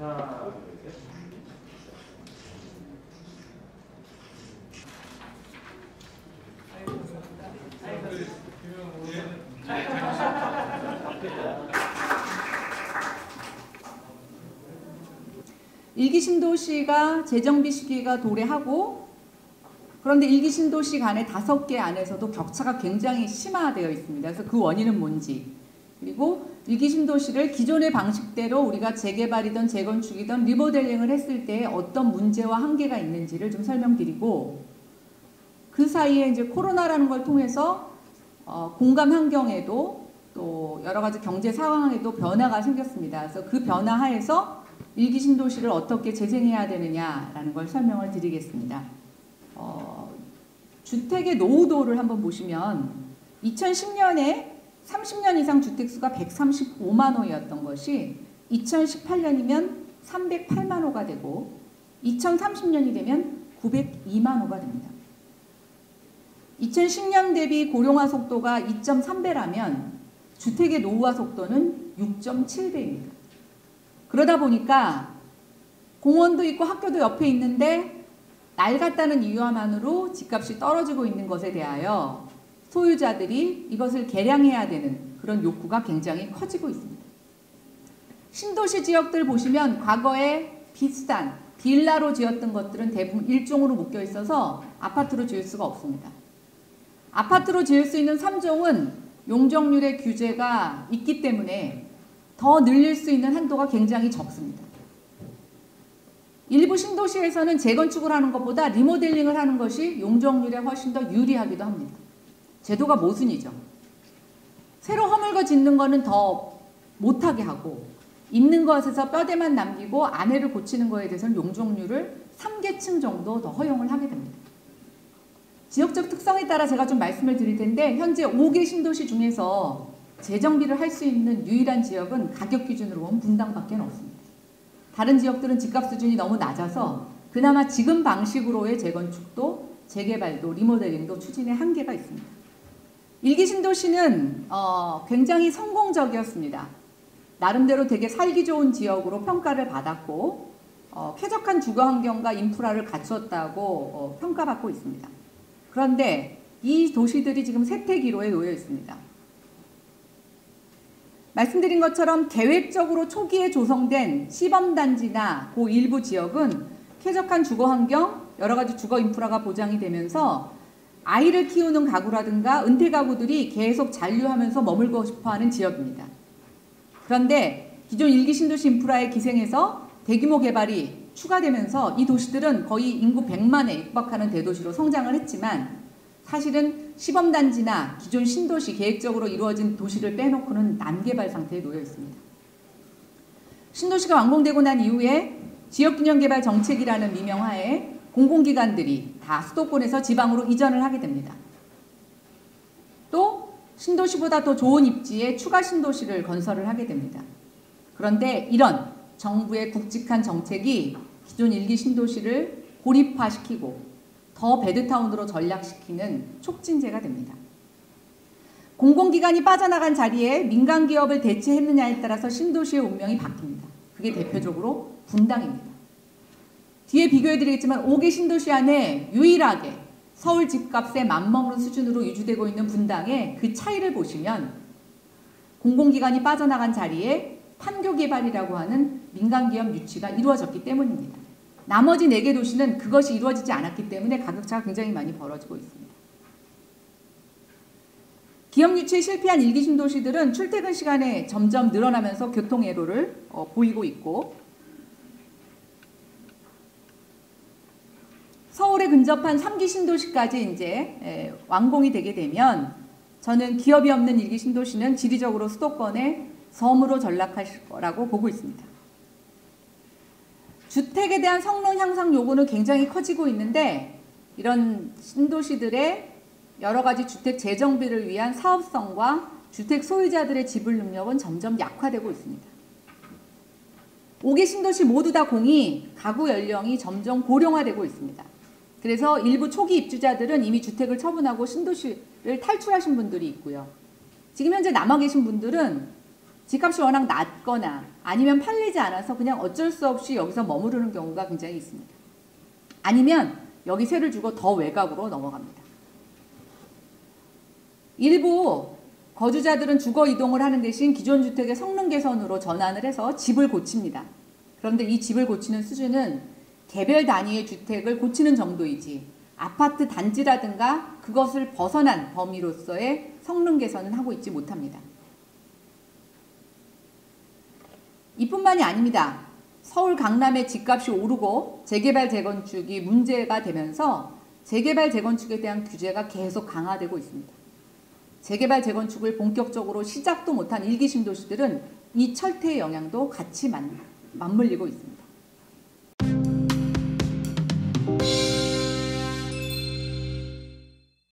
하나, 둘, 셋. 일기 신도시가 재정비 시기가 도래하고, 그런데 일기 신도시 간의 5개 안에서도 격차가 굉장히 심화되어 있습니다. 그래서 그 원인은 뭔지, 그리고 일기 신도시를 기존의 방식대로 우리가 재개발이든 재건축이든 리모델링을 했을 때 어떤 문제와 한계가 있는지를 좀 설명드리고, 그 사이에 이제 코로나라는 걸 통해서 공감 환경에도 또 여러 가지 경제 상황에도 변화가 생겼습니다. 그래서 그 변화 하에서 일기 신도시를 어떻게 재생해야 되느냐라는 걸 설명을 드리겠습니다. 주택의 노후도를 한번 보시면 2010년에 30년 이상 주택수가 135만 호였던 것이 2018년이면 308만 호가 되고 2030년이 되면 902만 호가 됩니다. 2010년 대비 고령화 속도가 2.3배라면 주택의 노후화 속도는 6.7배입니다. 그러다 보니까 공원도 있고 학교도 옆에 있는데 낡았다는 이유 하나로 집값이 떨어지고 있는 것에 대하여 소유자들이 이것을 개량해야 되는 그런 욕구가 굉장히 커지고 있습니다. 신도시 지역들 보시면 과거에 비슷한 빌라로 지었던 것들은 대부분 일종으로 묶여 있어서 아파트로 지을 수가 없습니다. 아파트로 지을 수 있는 3종은 용적률의 규제가 있기 때문에 더 늘릴 수 있는 한도가 굉장히 적습니다. 일부 신도시에서는 재건축을 하는 것보다 리모델링을 하는 것이 용적률에 훨씬 더 유리하기도 합니다. 제도가 모순이죠. 새로 허물고 짓는 거는 더 못하게 하고 있는 것에서 뼈대만 남기고 안에를 고치는 거에 대해서는 용적률을 3계층 정도 더 허용을 하게 됩니다. 지역적 특성에 따라 제가 좀 말씀을 드릴 텐데 현재 5개 신도시 중에서 재정비를 할 수 있는 유일한 지역은 가격 기준으로 보면 분당밖에 없습니다. 다른 지역들은 집값 수준이 너무 낮아서 그나마 지금 방식으로의 재건축도 재개발도 리모델링도 추진에 한계가 있습니다. 일기 신도시는 굉장히 성공적이었습니다. 나름대로 되게 살기 좋은 지역으로 평가를 받았고 쾌적한 주거 환경과 인프라를 갖추었다고 평가받고 있습니다. 그런데 이 도시들이 지금 쇠퇴기로에 놓여 있습니다. 말씀드린 것처럼 계획적으로 초기에 조성된 시범단지나 그 일부 지역은 쾌적한 주거 환경, 여러 가지 주거 인프라가 보장이 되면서 아이를 키우는 가구라든가 은퇴 가구들이 계속 잔류하면서 머물고 싶어하는 지역입니다. 그런데 기존 일기 신도시 인프라의 기생에서 대규모 개발이 추가되면서 이 도시들은 거의 인구 100만에 육박하는 대도시로 성장을 했지만 사실은 시범단지나 기존 신도시 계획적으로 이루어진 도시를 빼놓고는 난개발 상태에 놓여 있습니다. 신도시가 완공되고 난 이후에 지역균형개발 정책이라는 미명하에 공공기관들이 다 수도권에서 지방으로 이전을 하게 됩니다. 또 신도시보다 더 좋은 입지에 추가 신도시를 건설을 하게 됩니다. 그런데 이런 정부의 굵직한 정책이 기존 일기 신도시를 고립화시키고 더 배드타운으로 전락시키는 촉진제가 됩니다. 공공기관이 빠져나간 자리에 민간기업을 대체했느냐에 따라서 신도시의 운명이 바뀝니다. 그게 대표적으로 분당입니다. 뒤에 비교해드리겠지만 5개 신도시 안에 유일하게 서울 집값에 맞먹는 수준으로 유지되고 있는 분당의 그 차이를 보시면 공공기관이 빠져나간 자리에 판교개발이라고 하는 민간기업 유치가 이루어졌기 때문입니다. 나머지 4개 도시는 그것이 이루어지지 않았기 때문에 가격차가 굉장히 많이 벌어지고 있습니다. 기업 유치에 실패한 일기 신도시들은 출퇴근 시간에 점점 늘어나면서 교통애로를 보이고 있고 서울에 근접한 3기 신도시까지 이제 완공이 되게 되면 저는 기업이 없는 일기 신도시는 지리적으로 수도권의 섬으로 전락할 거라고 보고 있습니다. 주택에 대한 성능 향상 요구는 굉장히 커지고 있는데 이런 신도시들의 여러 가지 주택 재정비를 위한 사업성과 주택 소유자들의 지불 능력은 점점 약화되고 있습니다. 5개 신도시 모두 다 공이 가구 연령이 점점 고령화되고 있습니다. 그래서 일부 초기 입주자들은 이미 주택을 처분하고 신도시를 탈출하신 분들이 있고요. 지금 현재 남아 계신 분들은 집값이 워낙 낮거나 아니면 팔리지 않아서 그냥 어쩔 수 없이 여기서 머무르는 경우가 굉장히 있습니다. 아니면 여기 세를 주고 더 외곽으로 넘어갑니다. 일부 거주자들은 주거 이동을 하는 대신 기존 주택의 성능 개선으로 전환을 해서 집을 고칩니다. 그런데 이 집을 고치는 수준은 개별 단위의 주택을 고치는 정도이지 아파트 단지라든가 그것을 벗어난 범위로서의 성능 개선은 하고 있지 못합니다. 이뿐만이 아닙니다. 서울 강남의 집값이 오르고 재개발 재건축이 문제가 되면서 재개발 재건축에 대한 규제가 계속 강화되고 있습니다. 재개발 재건축을 본격적으로 시작도 못한 일기 신도시들은 이 철퇴의 영향도 같이 맞물리고 있습니다.